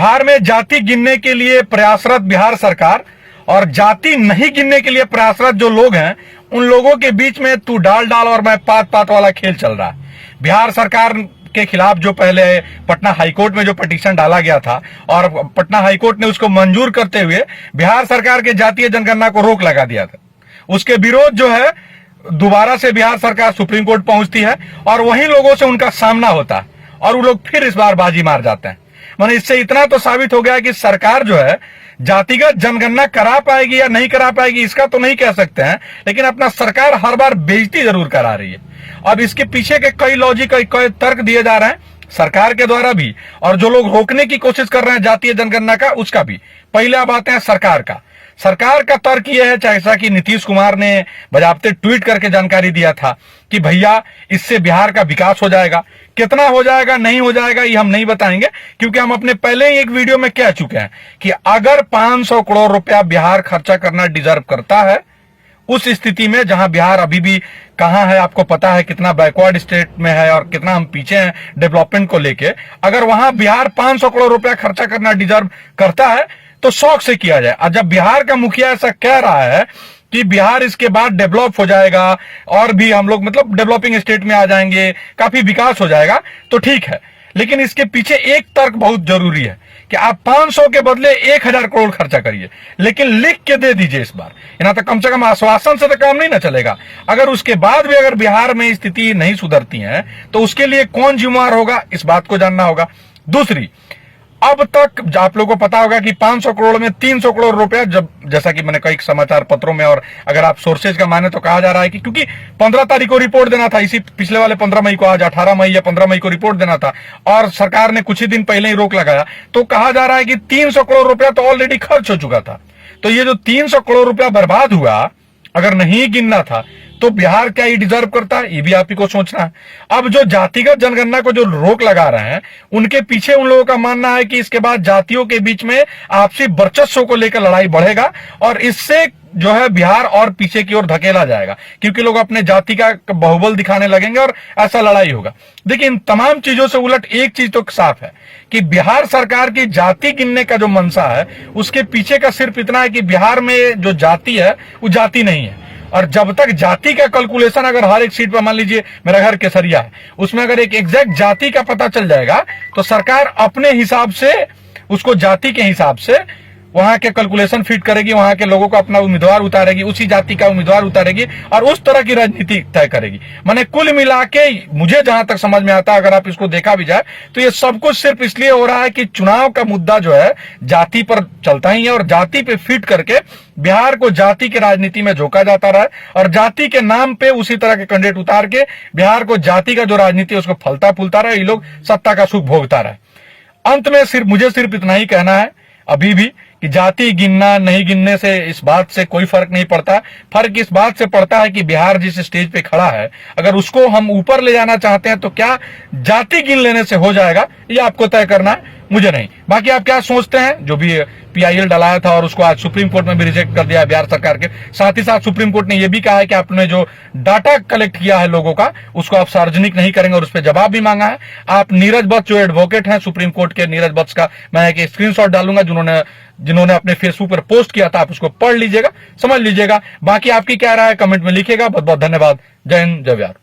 बिहार में जाति गिनने के लिए प्रयासरत बिहार सरकार और जाति नहीं गिनने के लिए प्रयासरत जो लोग हैं, उन लोगों के बीच में तू डाल डाल और मैं पात पात वाला खेल चल रहा है। बिहार सरकार के खिलाफ जो पहले पटना हाईकोर्ट में जो पिटीशन डाला गया था और पटना हाईकोर्ट ने उसको मंजूर करते हुए बिहार सरकार के जातीय जनगणना को रोक लगा दिया था, उसके विरोध जो है दोबारा से बिहार सरकार सुप्रीम कोर्ट पहुंचती है और वहीं लोगों से उनका सामना होता है और वो लोग फिर इस बार बाजी मार जाते हैं। माने इससे इतना तो साबित हो गया कि सरकार जो है जातिगत जनगणना करा पाएगी या नहीं करा पाएगी इसका तो नहीं कह सकते हैं, लेकिन अपना सरकार हर बार बेइज्जती जरूर करा रही है। अब इसके पीछे के कई लॉजिक कई तर्क दिए जा रहे हैं सरकार के द्वारा भी, और जो लोग रोकने की कोशिश कर रहे हैं जातीय जनगणना का उसका भी। पहले अब आते हैं सरकार का तर्क यह है, जैसा कि नीतीश कुमार ने बजाबते ट्वीट करके जानकारी दिया था कि भैया इससे बिहार का विकास हो जाएगा। कितना हो जाएगा नहीं हो जाएगा ये हम नहीं बताएंगे, क्योंकि हम अपने पहले ही एक वीडियो में कह चुके हैं कि अगर 500 करोड़ रुपया बिहार खर्चा करना डिजर्व करता है, उस स्थिति में जहां बिहार अभी भी कहां है आपको पता है, कितना बैकवर्ड स्टेट में है और कितना हम पीछे हैं डेवलपमेंट को लेके, अगर वहां बिहार 500 करोड़ रुपया खर्चा करना डिजर्व करता है तो शौक से किया जाए। और जब बिहार का मुखिया ऐसा कह रहा है कि बिहार इसके बाद डेवलप हो जाएगा और भी हम लोग मतलब डेवलपिंग स्टेट में आ जाएंगे, काफी विकास हो जाएगा, तो ठीक है। लेकिन इसके पीछे एक तर्क बहुत जरूरी है कि आप 500 के बदले 1000 करोड़ खर्चा करिए, लेकिन लिख के दे दीजिए इस बार। यहाँ तक कम से कम आश्वासन से तो काम नहीं ना चलेगा। अगर उसके बाद भी अगर बिहार में स्थिति नहीं सुधरती है तो उसके लिए कौन जिम्मेवार होगा, इस बात को जानना होगा। दूसरी, अब तक आप लोगों को पता होगा कि 500 करोड़ में 300 करोड़ रुपया, जब जैसा कि मैंने कई समाचार पत्रों में और अगर आप सोर्सेज का माने तो कहा जा रहा है कि क्योंकि 15 तारीख को रिपोर्ट देना था, इसी पिछले वाले 15 मई को, आज 18 मई या 15 मई को रिपोर्ट देना था और सरकार ने कुछ ही दिन पहले ही रोक लगाया, तो कहा जा रहा है कि 300 करोड़ रुपया तो ऑलरेडी खर्च हो चुका था। तो ये जो 300 करोड़ रुपया बर्बाद हुआ, अगर नहीं गिनना था तो बिहार क्या ये डिजर्व करता है, ये भी आप ही को सोचना है। अब जो जातिगत जनगणना को जो रोक लगा रहे हैं, उनके पीछे उन लोगों का मानना है कि इसके बाद जातियों के बीच में आपसी वर्चस्व को लेकर लड़ाई बढ़ेगा और इससे जो है बिहार और पीछे की ओर धकेला जाएगा, क्योंकि लोग अपने जाति का बाहुबल दिखाने लगेंगे और ऐसा लड़ाई होगा। देखिए, इन तमाम चीजों से उलट एक चीज तो साफ है कि बिहार सरकार की जाति गिनने का जो मंशा है, उसके पीछे का सिर्फ इतना है कि बिहार में जो जाति है वो जाति नहीं है। और जब तक जाति का कैलकुलेशन अगर हर एक सीट पर, मान लीजिए मेरा घर केसरिया है, उसमें अगर एक एग्जैक्ट जाति का पता चल जाएगा तो सरकार अपने हिसाब से उसको जाति के हिसाब से वहां के कैलकुलेशन फिट करेगी, वहां के लोगों को अपना उम्मीदवार उतारेगी, उसी जाति का उम्मीदवार उतारेगी और उस तरह की राजनीति तय करेगी। माने कुल मिला के मुझे जहां तक समझ में आता है, अगर आप इसको देखा भी जाए तो ये सब कुछ सिर्फ इसलिए हो रहा है कि चुनाव का मुद्दा जो है जाति पर चलता ही है और जाति पे फिट करके बिहार को जाति की राजनीति में झोंका जाता रहा और जाति के नाम पे उसी तरह के कैंडिडेट उतार के बिहार को जाति का जो राजनीति है उसको फलता फूलता रहे, ये लोग सत्ता का सुख भोगता रहे। अंत में मुझे सिर्फ इतना ही कहना है अभी भी कि जाति गिनना नहीं गिनने से इस बात से कोई फर्क नहीं पड़ता। फर्क इस बात से पड़ता है कि बिहार जिस स्टेज पे खड़ा है, अगर उसको हम ऊपर ले जाना चाहते हैं तो क्या जाति गिन लेने से हो जाएगा, ये आपको तय करना है, मुझे नहीं। बाकी आप क्या सोचते हैं, जो भी PIL डलाया था और उसको आज सुप्रीम कोर्ट में भी रिजेक्ट कर दिया बिहार सरकार के। साथ ही साथ सुप्रीम कोर्ट ने यह भी कहा है कि आपने जो डाटा कलेक्ट किया है लोगों का, उसको आप सार्वजनिक नहीं करेंगे और उस पर जवाब भी मांगा है। आप नीरज बत्स जो एडवोकेट हैं सुप्रीम कोर्ट के, नीरज बत्स का मैं एक स्क्रीनशॉट डालूंगा जिन्होंने अपने फेसबुक पर पोस्ट किया था, आप उसको पढ़ लीजिएगा, समझ लीजिएगा। बाकी आपकी क्या राय है कमेंट में लिखिएगा। बहुत बहुत धन्यवाद। जय हिंद, जय बिहार।